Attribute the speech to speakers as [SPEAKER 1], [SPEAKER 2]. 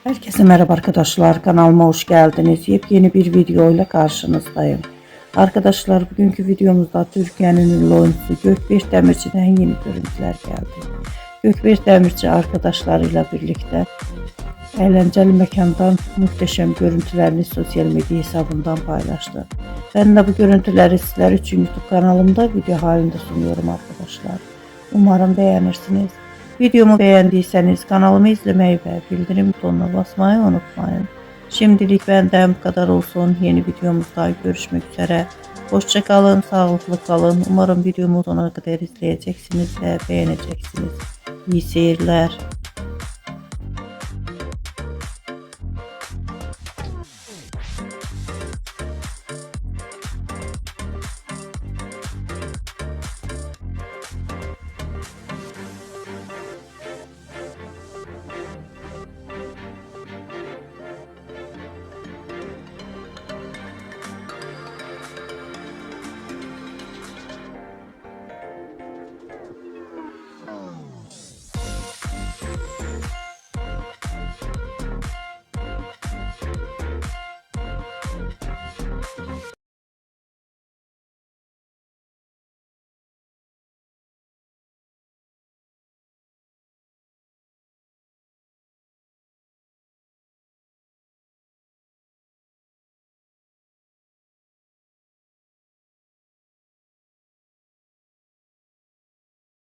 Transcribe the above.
[SPEAKER 1] Herkese merhaba arkadaşlar, kanalıma hoş geldiniz. Yepyeni bir video ile karşınızdayım. Arkadaşlar, bugünkü videomuzda Türkiye'nin ünlü oyuncusu Gökberk Demirci'den yeni görüntüler geldi. Gökberk Demirci arkadaşlarıyla birlikte eğlenceli mekandan muhteşem görüntülerini sosyal medya hesabından paylaştı. Ben de bu görüntüleri sizler için YouTube kanalımda video halinde sunuyorum arkadaşlar. Umarım beğenirsiniz. Videomu beğendiyseniz kanalımı izlemeyi ve bildirim butonuna basmayı unutmayın. Şimdilik benden bu kadar olsun. Yeni videomuzda görüşmek üzere. Hoşça kalın, sağlıklı kalın. Umarım videomu sonuna kadar izleyeceksiniz ve beğeneceksiniz. İyi seyirler.